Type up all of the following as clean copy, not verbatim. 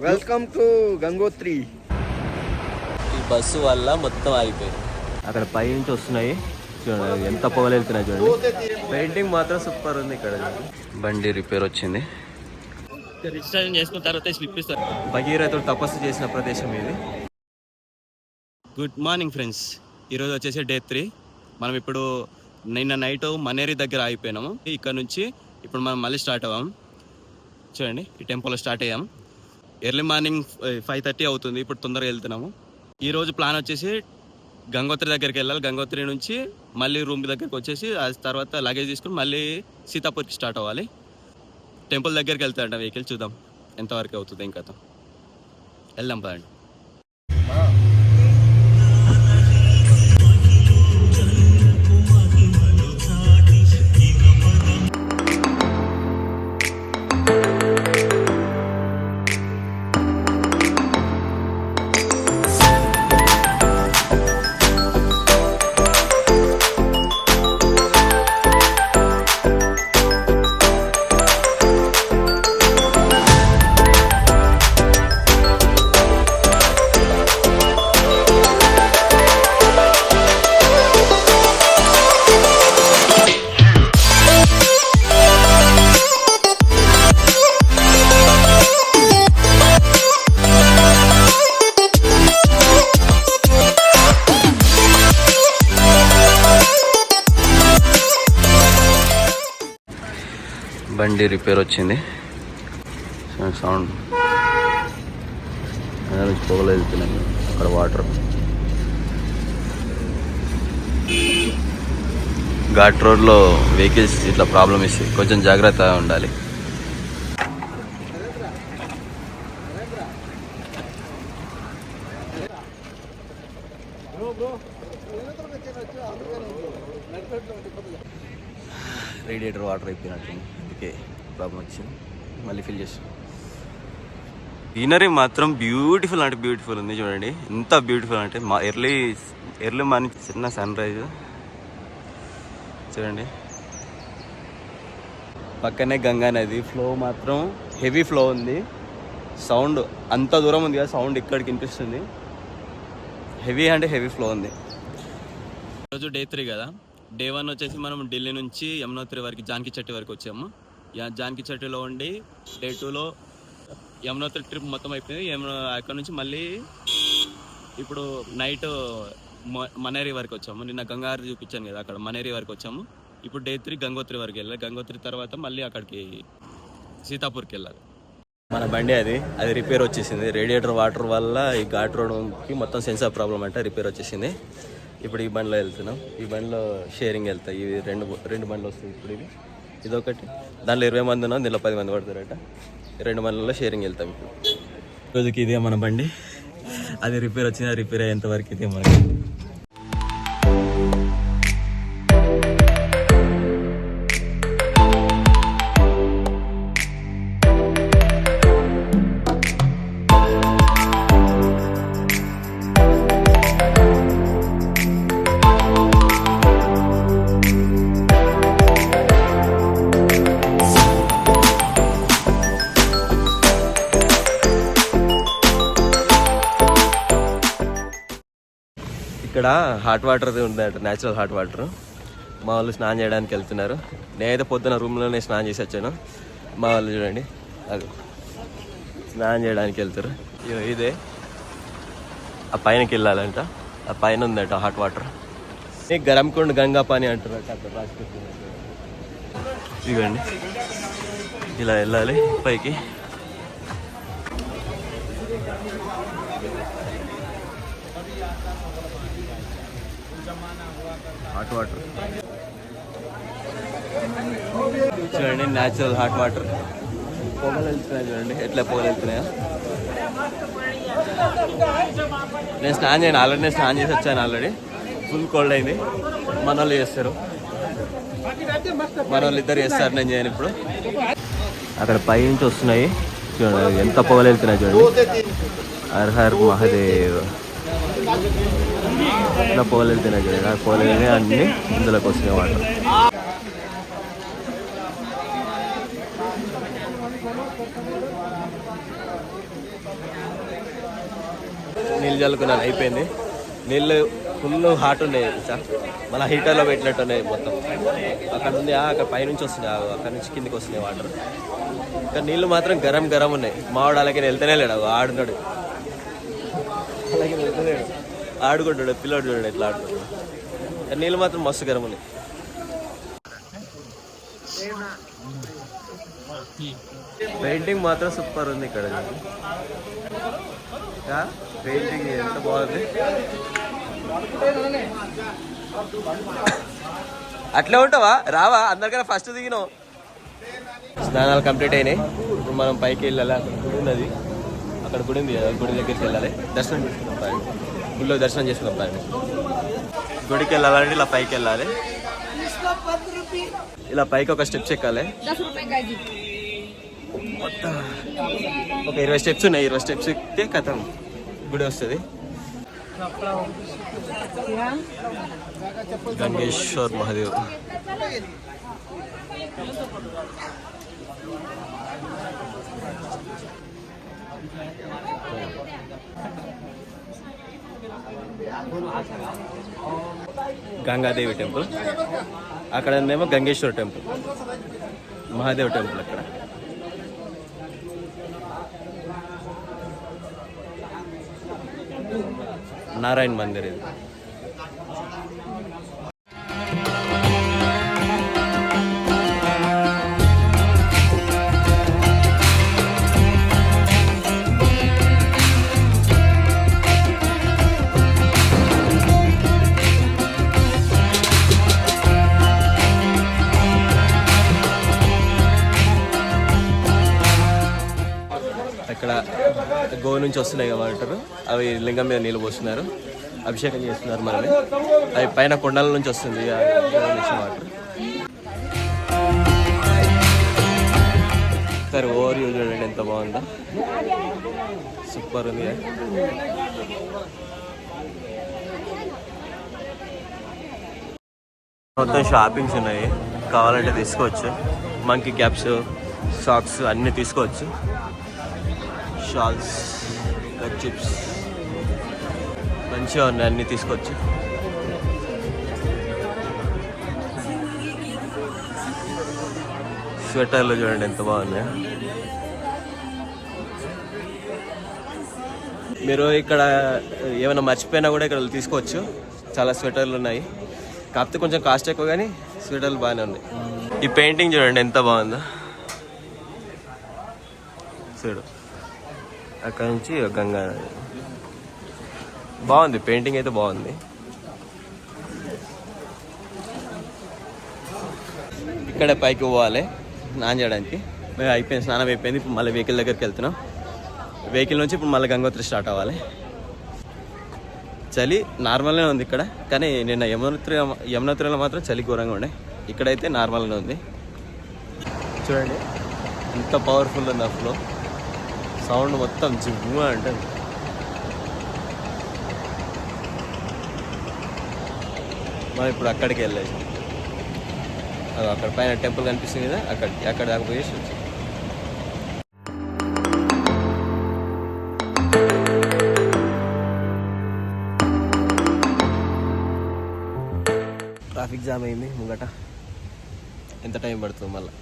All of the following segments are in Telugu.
Welcome to Gangotri. ఈ బస్సు వల్ల మొత్తం ఆగిపోయింది. అక్కడ పై నుంచి వస్తున్నాయి చూడండి, ఎంత పొగలు వెళ్తున్నాయి చూడండి. పెయింటింగ్ మాత్రం సూపర్ ఉంది. ఇక్కడ బండి రిపేర్ వచ్చింది. రిజిస్ట్రేషన్ చేసుకున్న తర్వాత స్లిప్ ఇస్తారు. భగీరథుడు తపస్సు చేసిన ప్రదేశం ఇది. గుడ్ మార్నింగ్ ఫ్రెండ్స్, ఈరోజు వచ్చేసి డే 3. మనం ఇప్పుడు నిన్న నైట్ మనేరి దగ్గర ఆగిపోయినాము. ఇక్కడ నుంచి ఇప్పుడు మనం మళ్ళీ స్టార్ట్ అవ్వాం. చూడండి, ఈ టెంపోలో స్టార్ట్ అయ్యాం. ఎర్లీ మార్నింగ్ 5:30 అవుతుంది. ఇప్పుడు తొందరగా వెళ్తున్నాము. ఈరోజు ప్లాన్ వచ్చేసి గంగోత్రి దగ్గరికి వెళ్ళాలి. గంగోత్రి నుంచి మళ్ళీ రూమ్ దగ్గరికి వచ్చేసి ఆ తర్వాత లగేజ్ తీసుకుని మళ్ళీ సీతాపూర్కి స్టార్ట్ అవ్వాలి. టెంపుల్ దగ్గరికి వెళ్తాడంట వెహికల్. చూద్దాం ఎంతవరకు అవుతుంది. ఇంకా వెళ్దాం పదండి. బండి రిపేర్ వచ్చింది. సౌండ్ నుంచి పొగలు వెళ్తున్నాయి. అక్కడ వాటర్. ఘాట్ రోడ్లో వెహికల్స్ ఇట్లా ప్రాబ్లమ్ ఇస్తాయి, కొంచెం జాగ్రత్తగా ఉండాలి. రేడియేటర్ వాటర్ అయిపోయినట్టుంది, అందుకే ప్రాబ్లం వచ్చింది. మళ్ళీ ఫిల్ చేస్తాం. సీనరీ మాత్రం బ్యూటిఫుల్ అంటే బ్యూటిఫుల్ ఉంది. చూడండి ఎంత బ్యూటిఫుల్ అంటే ఎర్లీ మార్నింగ్ చిన్న సన్ రైజ్. చూడండి పక్కనే గంగా నది. ఫ్లో మాత్రం హెవీ ఫ్లో ఉంది. సౌండ్ అంత దూరం ఉంది కదా, సౌండ్ ఇక్కడికి వినిపిస్తుంది. హెవీ అంటే హెవీ ఫ్లో ఉంది. ఈరోజు డే 3 కదా. డే 1 వచ్చేసి మనం ఢిల్లీ నుంచి యమునోత్రి వరకు, జానకి చెట్టు వరకు వచ్చాము. జానకి చెట్టులో ఉండి డే 2లో యమునోత్రి ట్రిప్ మొత్తం అయిపోయింది. అక్కడ నుంచి మళ్ళీ ఇప్పుడు నైట్ మనేరి వరకు వచ్చాము. నిన్న గంగాహారతి చూపించాను కదా, అక్కడ మనేరి వరకు వచ్చాము. ఇప్పుడు డే 3 గంగోత్రి వరకు వెళ్ళాలి. గంగోత్రి తర్వాత మళ్ళీ అక్కడికి సీతాపూర్కి వెళ్ళాలి. మన బండి అది రిపేర్ వచ్చేసింది. రేడియేటర్ వాటర్ వల్ల ఈ ఘాట్ రోడ్కి మొత్తం సెన్సార్ ప్రాబ్లం అంటే రిపేర్ వచ్చేసింది. ఇప్పుడు ఈ బండిలో వెళ్తున్నాం. ఈ బండిలో షేరింగ్ వెళ్తాయి. ఇవి రెండు బండ్లు వస్తాయి. ఇప్పుడు ఇదొకటి, దాంట్లో 20 మంది ఉన్నాం, దీనిలో 10 మంది పడతారట. 2 బండ్లలో షేరింగ్ వెళ్తాం. ఇప్పుడు రోజుకి ఇదే మన బండి. అది రిపేర్ వచ్చింది. రిపేర్ అయ్యేంత వరకు ఇదే మనకి. ఇక్కడ హాట్ వాటర్ ఉందట, న్యాచురల్ హాట్ వాటర్. మా వాళ్ళు స్నానం చేయడానికి వెళ్తున్నారు. నేనైతే పొద్దున రూమ్లోనే స్నానం చేసి వచ్చాను. మా వాళ్ళు చూడండి అది స్నానం చేయడానికి వెళ్తారు. ఇదే ఆ పైనకి వెళ్ళాలంట. ఆ పైన ఉందట హాట్ వాటర్. గరంకుండ్ గంగా పాని అంటారు అక్కడ రాసిపెట్టినట్టు. ఇదిగోండి ఇలా వెళ్ళాలి పైకి. హాట్ వాటర్ చూడండి, న్యాచురల్ హాట్ వాటర్. పొగలు వెళ్తున్నాయి చూడండి, ఎట్లా పొగలు వెళ్తున్నాయా. నేను స్నానం చేయను, ఆల్రెడీ స్నానం చేసి వచ్చాను. ఆల్రెడీ ఫుల్ కోల్డ్ అయింది. మన వాళ్ళు చేస్తారు, మన వాళ్ళు ఇద్దరు చేస్తారు, నేను చేయను. ఇప్పుడు అక్కడ పై నుంచి వస్తున్నాయి చూడండి, ఎంత పొగలు వెళ్తున్నాయి చూడండి. Her her Mahadev. ఇట్లా పొగలు వెళ్తున్నాయి చూడండి. ఆ పొగలు అన్నీ ఇందులోకి వస్తున్నాయి వాటర్. నీళ్ళు చల్లుకున్నాను, అయిపోయింది. నీళ్ళు ఫుల్ హాట్ ఉన్నాయి సార్, మన హీటర్లో పెట్టినట్టు ఉన్నాయి మొత్తం. అక్కడ ఉంది, అక్కడ పైనుంచి వస్తున్నాయి, అక్కడ నుంచి కిందికి వస్తున్నాయి వాటర్. ఇక్కడ నీళ్ళు మాత్రం గరం గరం ఉన్నాయి. మావాడు అలాగే వెళ్తేనే లేడు, ఆడున్నాడు, అలాగే వెళ్తలేడు, ఆడుకుంటాడు. పిల్లోడు చూడండి ఎట్లా ఆడుకుంటాడు. నీళ్ళు మాత్రం మస్తు గరం ఉన్నాయి. పెయింటింగ్ మాత్రం సూపర్ ఉంది ఇక్కడ. పెయింటింగ్ ఎంత బాగుంది. అట్లే ఉంటావా, రావా? అందరికన్నా ఫస్ట్ దిగినావు. స్నానాలు కంప్లీట్ అయినాయి. ఇప్పుడు మనం పైకి వెళ్ళాలి. అక్కడ గుడి ఉన్నది, అక్కడ గుడి ఉంది కదా, గుడి దగ్గరికి వెళ్ళాలి. దర్శనం చేసుకున్నాం ప్లాన్, గుడిలో దర్శనం చేసుకున్నాం ప్లాన్. గుడికి వెళ్ళాలంటే ఇలా పైకి వెళ్ళాలి. ఇలా పైకి ఒక స్టెప్స్ ఎక్కాలి. ఒక 20 స్టెప్స్ ఉన్నాయి. 20 స్టెప్స్ ఎక్కితే కథం గుడి వస్తుంది. గంగేశ్వర్ మహాదేవ్. గంగాదేవి టెంపుల్, అక్కడనేమో గంగేశ్వర్ టెంపుల్, మహాదేవ్ టెంపుల్. అక్కడ నారాయణ మందిర్. ఇది ఇక్కడ గో నుంచి వస్తున్నాయి కదా వాటర్, అవి లింగం మీద నీళ్ళు పోస్తున్నారు, అభిషేకం చేస్తున్నారు మనల్ని. అవి పైన కొండల నుంచి వస్తుంది వాటర్. సరే ఓవర్ వ్యూ చూడండి ఎంత బాగుందో, సూపర్ ఉంది. మొత్తం షాపింగ్స్ ఉన్నాయి, కావాలంటే తీసుకోవచ్చు. మంకీ క్యాప్స్, సాక్స్ అన్నీ తీసుకోవచ్చు. షాల్స్, చిప్స్ మంచిగా ఉన్నాయి, అన్నీ తీసుకోవచ్చు. స్వెటర్లు చూడండి ఎంత బాగున్నాయి. మీరు ఇక్కడ ఏమైనా మర్చిపోయినా కూడా ఇక్కడ తీసుకోవచ్చు. చాలా స్వెటర్లు ఉన్నాయి, కాకపోతే కొంచెం కాస్ట్ ఎక్కువ, కానీ స్వెటర్లు బాగానే ఉన్నాయి. ఈ పెయింటింగ్ చూడండి ఎంత బాగుందో. చూడు అక్కడ నుంచి గంగా, బాగుంది పెయింటింగ్ అయితే బాగుంది. ఇక్కడ పైకి పోవాలి స్నానం చేయడానికి. మేము అయిపోయింది, స్నానం అయిపోయింది. ఇప్పుడు మళ్ళీ వెహికల్ దగ్గరికి వెళ్తున్నాం. వెహికల్ నుంచి ఇప్పుడు మళ్ళీ గంగోత్రి స్టార్ట్ అవ్వాలి. చలి నార్మల్గానే ఉంది ఇక్కడ, కానీ నిన్న యమునోత్రిలో మాత్రం చలి ఘోరంగా ఉండే. ఇక్కడైతే నార్మల్గానే ఉంది. చూడండి ఎంత పవర్ఫుల్ ఉంది ఆ ఫ్లో, సౌండ్ మొత్తం జివ్వు అంటే. మనం ఇప్పుడు అక్కడికి వెళ్ళేసి, అక్కడ పైన టెంపుల్ కనిపిస్తుంది కదా, అక్కడ దాకా పోయేసి వచ్చాం. ట్రాఫిక్ జామ్ అయింది ముంగట. ఎంత టైం పడుతుంది మళ్ళీ.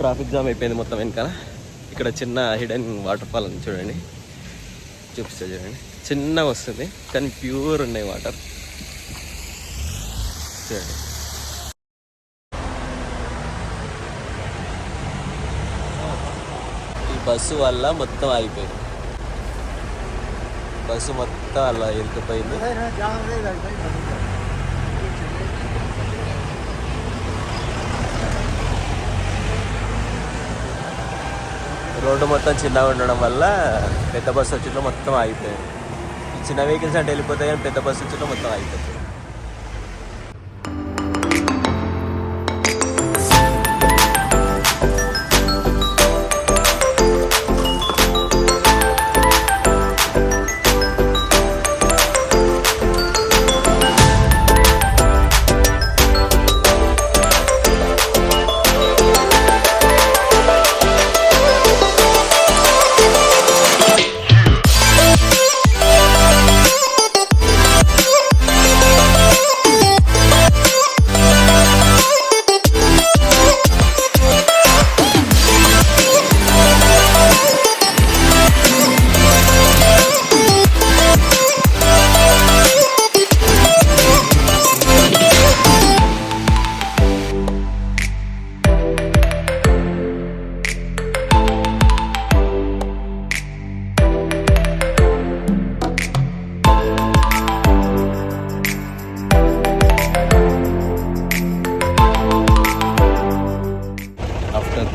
ట్రాఫిక్ జామ్ అయిపోయింది మొత్తం వెనకాల. ఇక్కడ చిన్న హిడెన్ వాటర్ ఫాల్ ఉంది చూడండి, చూపిస్తా చూడండి. చిన్నగా వస్తుంది కానీ ప్యూర్ ఉన్నాయి వాటర్ చూడండి. ఈ బస్సు వల్ల మొత్తం ఆగిపోయింది, బస్సు మొత్తం అలా ఇరుక్కుపోయింది. రోడ్డు మొత్తం చిన్నగా ఉండడం వల్ల పెద్ద బస్సు వచ్చిన మొత్తం ఆగిపోయింది. చిన్న వెహికల్స్ అంటే వెళ్ళిపోతాయి, కానీ పెద్ద బస్సు వచ్చిన మొత్తం ఆగిపోతుంది.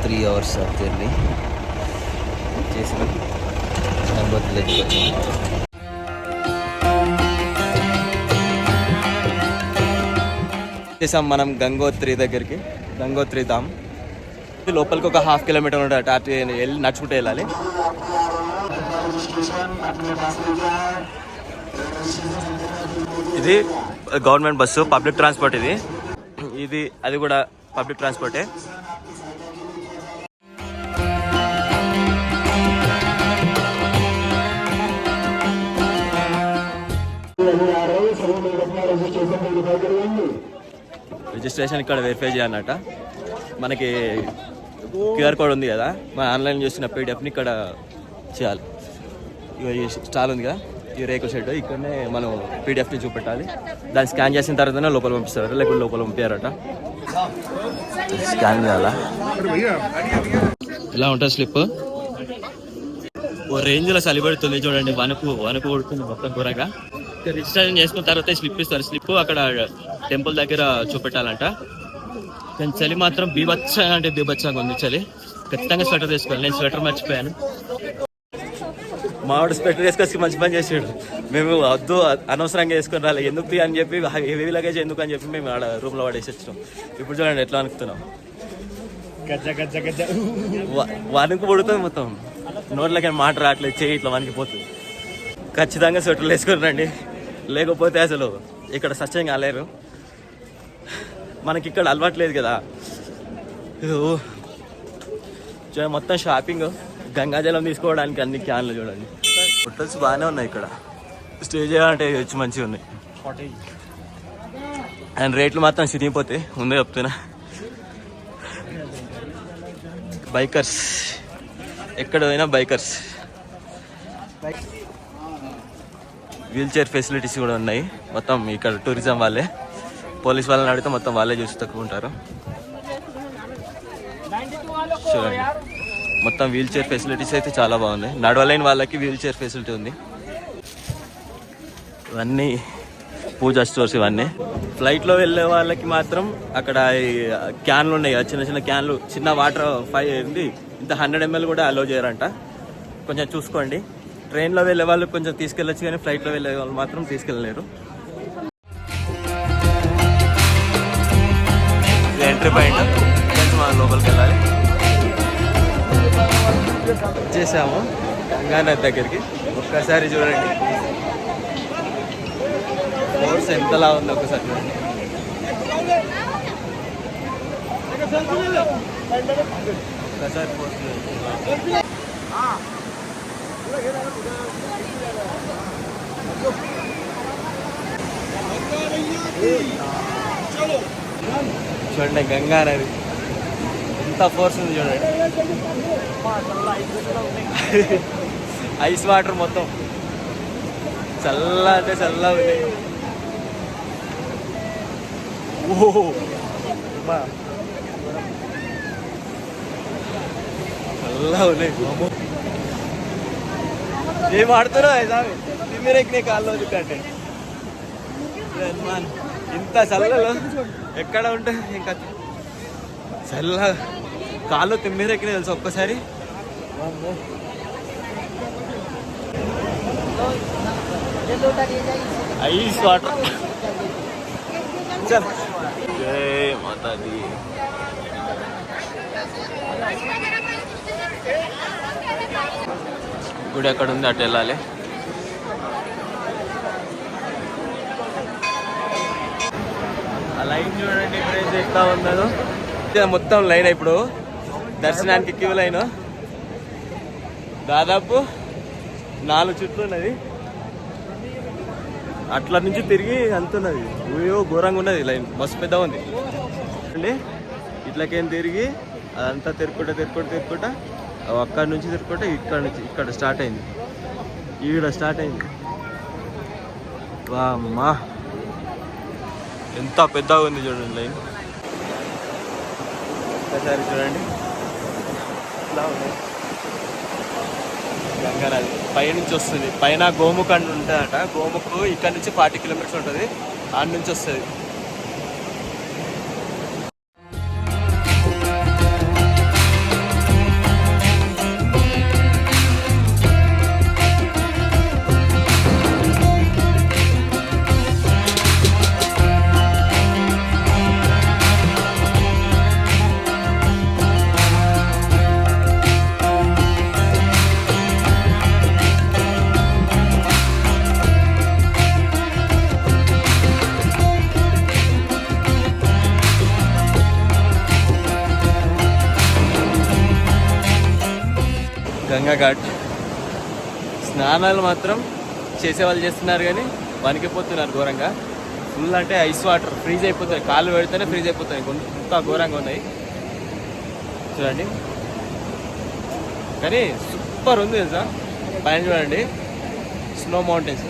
3 hours జర్నీ చేసిన గంగోత్రి దగ్గరికి వచ్చాము. చేసాం మనం గంగోత్రి దగ్గరికి. గంగోత్రి ధామ్ లోపలికి ఒక 1/2 కిలోమీటర్ ఉంటుంది. అటు వెళ్ళి నడుచుకుంటూ వెళ్ళాలి. ఇది గవర్నమెంట్ బస్సు, పబ్లిక్ ట్రాన్స్పోర్ట్. ఇది అది కూడా పబ్లిక్ ట్రాన్స్పోర్టే. రిజిస్ట్రేషన్ ఇక్కడ వెరిఫై చేయాలన్నట. మనకి క్యూఆర్ కోడ్ ఉంది కదా, మన ఆన్లైన్ చేసిన పీడిఎఫ్ని ఇక్కడ చేయాలి. ఇక ఈ స్టాల్ ఉంది కదా, ఈ రేకుల షెడ్, ఇక్కడనే మనం పీడిఎఫ్ని చూపెట్టాలి. దాన్ని స్కాన్ చేసిన తర్వాతనే లోపల పంపిస్తారట, లేకపోతే లోపల పంపించారట. స్కాన్ చేయాలా? ఇలా ఉంటుంది స్లిప్. ఓ రేంజ్లో చలి పడుతుంది చూడండి, వణుకు కొడుతుంది మొత్తం కూరగా. రిజిస్ట్రేషన్ చేసుకున్న తర్వాత స్లిప్ ఇస్తారు. స్లిప్ అక్కడ టెంపుల్ దగ్గర చూపెట్టాలంట. కానీ చలి మాత్రం బీభత్సంగా అంటే బీభత్సంగా ఉంది చలి. ఖచ్చితంగా స్వెటర్ తీసుకోవాలి. నేను స్వెటర్ మర్చిపోయాను. మావాడు స్వెటర్ వేసుకొచ్చి మంచి పని చేసాడు. మేము వద్దు అనవసరంగా వేసుకొని రాలి, ఎందుకు అని చెప్పి హెవీ లగేజ్ ఎందుకు అని చెప్పి మేము ఆడ రూమ్లో వాడేసి వచ్చినాం. ఇప్పుడు చూడండి ఎట్లా అనుకుతున్నాం. వణుకు పడుతుంది మొత్తం, నోట్లకి మాట రావట్లేదు, చేయి ఇట్లా వణికిపోతుంది. ఖచ్చితంగా స్వెటర్లు వేసుకొని రండి, లేకపోతే అసలు ఇక్కడ సత్యం కాలేరు. మనకి ఇక్కడ అలవాట్లేదు కదా. మొత్తం షాపింగ్, గంగాజలం తీసుకోవడానికి అన్ని క్యాన్లు చూడండి. హోటల్స్ బాగానే ఉన్నాయి ఇక్కడ. స్టే చేయాలంటే వచ్చి మంచిగా ఉన్నాయి. అండ్ రేట్లు మాత్రం చిరిగిపోతాయి, ముందే చెప్తున్నా. బైకర్స్ ఎక్కడ పోయినా బైకర్స్. వీల్ చైర్ ఫెసిలిటీస్ కూడా ఉన్నాయి. మొత్తం ఇక్కడ టూరిజం వాళ్ళే, పోలీస్ వాళ్ళని అడిగితే మొత్తం వాళ్ళే చూసి తక్కువ ఉంటారు. చూడండి మొత్తం వీల్ చైర్ ఫెసిలిటీస్ అయితే చాలా బాగున్నాయి. నడవలేని వాళ్ళకి వీల్ చైర్ ఫెసిలిటీ ఉంది. ఇవన్నీ పూజా స్టోర్స్. ఇవన్నీ ఫ్లైట్లో వెళ్ళే వాళ్ళకి మాత్రం అక్కడ క్యాన్లు ఉన్నాయి, చిన్న చిన్న క్యాన్లు, చిన్న వాటర్ 5 ఉంది, ఇంత 100 ml కూడా అలో చేయరంట. కొంచెం చూసుకోండి. ట్రైన్లో వెళ్ళే వాళ్ళు కొంచెం తీసుకెళ్ళచ్చు, కానీ ఫ్లైట్లో వెళ్ళే వాళ్ళు మాత్రం తీసుకెళ్ళలేరు. ఎంట్రీ పాయింట్, మనం లోపలికి వెళ్ళాలి. వచ్చేసాము గంగానది దగ్గరికి. ఒక్కసారి చూడండి ఫోర్స్ ఎంతలా ఉంది, ఒకసారి చూడండి. ఒకసారి ఫోర్స్ చూడండి, గంగా నది ఎంత ఫోర్స్ ఉంది చూడండి. ఐస్ వాటర్ మొత్తం చల్ల అంటే చల్లగా ఉన్నాయి. ఓహో చల్లగా ఉన్నాయి. ఏం ఆడుతున్నావు తిమ్మిరెక్కినాయి కాళ్ళు కంటే. ఇంత చల్లలో ఎక్కడ ఉంటాయి ఇంకా చల్ల కాళ్ళు తిమ్మిరెక్కినాయి తెలుసు ఒక్కసారి. Ice water. జై మాతాది. గుడి ఎక్కడ ఉంది, అటు వెళ్ళాలి. ఆ లైన్ చూడండి ఫ్రెండ్స్ ఎట్లా ఉందో. మొత్తం లైన్ ఇప్పుడు దర్శనానికి క్యూ లైన్ దాదాపు 4 చుట్లు ఉన్నది. అట్లా నుంచి తిరిగి అంతున్నది. ఊయో ఘోరంగా ఉన్నది లైన్, మస్తు పెద్దగా ఉంది అండి. ఇట్లకేం తిరిగి అదంతా తిరుక్కుంటా అక్కడి నుంచి తిరుక్కుంటే ఇక్కడ స్టార్ట్ అయింది. ఈడ స్టార్ట్ అయింది. వామ్మా ఎంత పెద్దగా ఉంది చూడండి లైన్. ఒకసారి చూడండి ఇట్లా ఉంది. గంగా నది పైనుంచి వస్తుంది. పైన గోముఖ్ అని ఉంటుందట. గోముఖ్ ఇక్కడ నుంచి 40 కిలోమీటర్స్ ఉంటుంది, ఆడ నుంచి వస్తుంది. గంగా ఘాట్. స్నానాలు మాత్రం చేసేవాళ్ళు చేస్తున్నారు కానీ వణికిపోతున్నారు ఘోరంగా. ఫుల్ అంటే ఐస్ వాటర్ ఫ్రీజ్ అయిపోతాయి, కాళ్ళు పెడితేనే ఫ్రీజ్ అయిపోతాయి, కొంత ఘోరంగా ఉన్నాయి చూడండి. కానీ సూపర్ ఉంది తెలుసా. పైన చూడండి స్నో మౌంటైన్స్,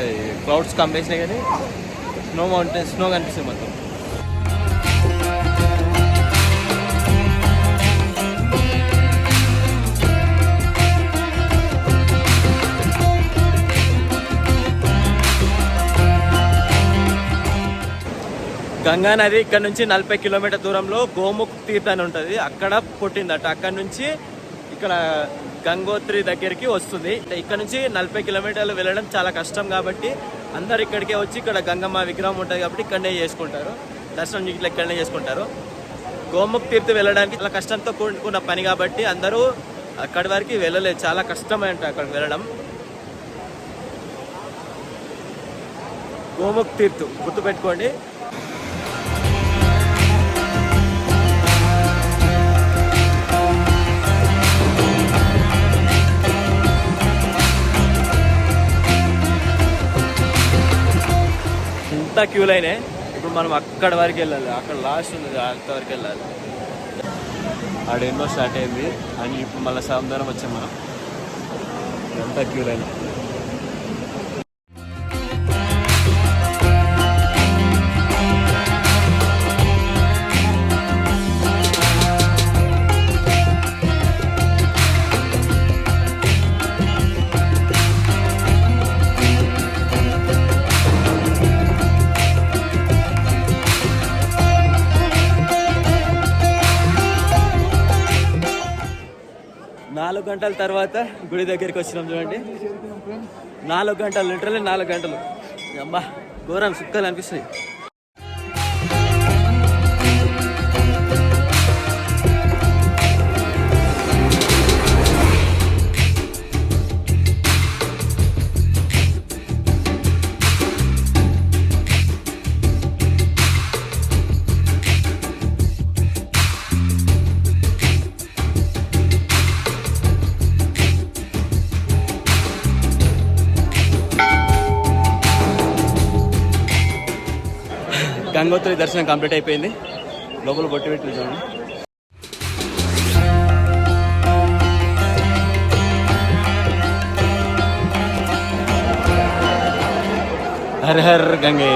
అది క్లౌడ్స్ కమ్మేసినాయి కానీ స్నో మౌంటైన్స్, స్నో కనిపిస్తుంది మొత్తం. గంగా నది ఇక్కడ నుంచి 40 కిలోమీటర్ దూరంలో గోముఖ్ తీర్థ్ అని ఉంటుంది, అక్కడ పుట్టిందట. అక్కడ నుంచి ఇక్కడ గంగోత్రి దగ్గరికి వస్తుంది. ఇక్కడ నుంచి 40 కిలోమీటర్లు వెళ్ళడం చాలా కష్టం కాబట్టి అందరు ఇక్కడికే వచ్చి, ఇక్కడ గంగమ్మ విగ్రహం ఉంటుంది కాబట్టి ఇక్కడనే చేసుకుంటారు దర్శనం, ఇట్లా ఇక్కడనే చేసుకుంటారు. గోముఖ్ తీర్థ్ వెళ్ళడానికి చాలా కష్టంతో కూడుకున్న పని కాబట్టి అందరూ అక్కడి వరకు వెళ్ళలేదు, చాలా కష్టమైంట అక్కడికి వెళ్ళడం. గోముఖ్ తీర్థ్ గుర్తుపెట్టుకోండి. క్యూ లైనే. ఇప్పుడు మనం అక్కడ వరకు వెళ్ళాలి, అక్కడ లాస్ట్ ఉంది, అంతవరకు వెళ్ళాలి. ఆడ ఎన్నో స్టార్ట్ అయింది అని ఇప్పుడు మళ్ళీ సాయంత్రం వచ్చాం మనం. ఎంత క్యూ లైన్. గంటల తర్వాత గుడి దగ్గరికి వచ్చినాం చూడండి. 4 గంటలు, లిటరల్లీ 4 గంటలు. అమ్మా ఘోరం, సుక్కలు అనిపిస్తాయి. గంగోత్రి దర్శనం కంప్లీట్ అయిపోయింది. లోపల బొట్టు పెట్టి చూడండి. హర్ హర్ గంగే.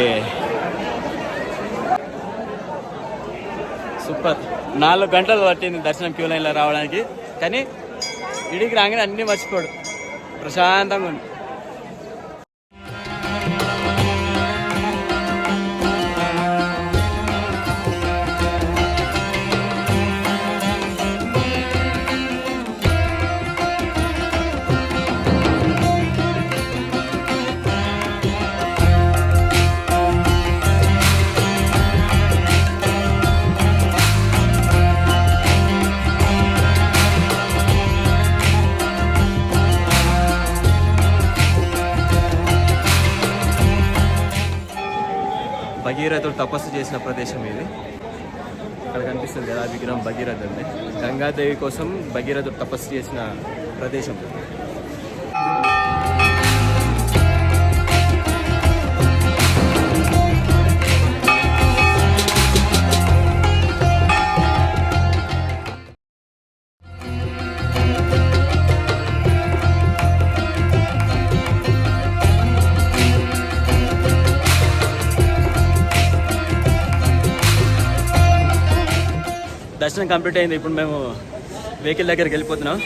సూపర్. 4 గంటలు పట్టింది దర్శనం క్యూ లైన్లో రావడానికి. కానీ ఇడికి రాగానే అన్నీ మర్చిపోడు, ప్రశాంతంగా ఉంది. భగీరథుడు తపస్సు చేసిన ప్రదేశం ఇది. అక్కడ కనిపిస్తుంది కదా విగ్రహం, భగీరథ అండి. గంగాదేవి కోసం భగీరథుడు తపస్సు చేసిన ప్రదేశం. దర్శనం కంప్లీట్ అయింది. ఇప్పుడు మేము వెహికల్ దగ్గరికి వెళ్ళిపోతున్నాం.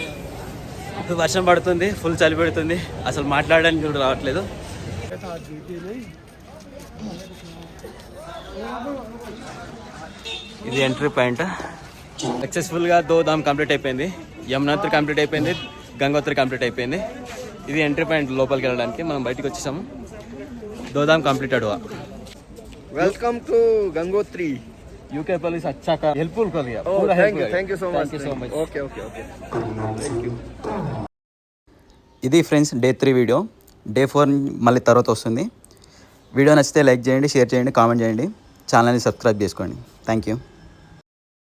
వర్షం పడుతుంది, ఫుల్ చలి పెడుతుంది, అసలు మాట్లాడడానికి కూడా రావట్లేదు. ఇది ఎంట్రీ పాయింట్. సక్సెస్ఫుల్గా దోధామ్ కంప్లీట్ అయిపోయింది, యమునోత్రి కంప్లీట్ అయిపోయింది, గంగోత్రి కంప్లీట్ అయిపోయింది. ఇది ఎంట్రీ పాయింట్ లోపలికి వెళ్ళడానికి. మనం బయటకు వచ్చేసాము. Dodham completed. Welcome to Gangotri. UK police अच्छा का हेल्पफुल कर दिया. Thank you so much. Okay. Thank you. ఇది ఫ్రెండ్స్ డే 3 వీడియో. డే 4 మళ్ళీ తర్వాత వస్తుంది. వీడియో నచ్చితే లైక్ చేయండి, షేర్ చేయండి, కామెంట్ చేయండి, ఛానల్ని సబ్స్క్రైబ్ చేసుకోండి. Thank you.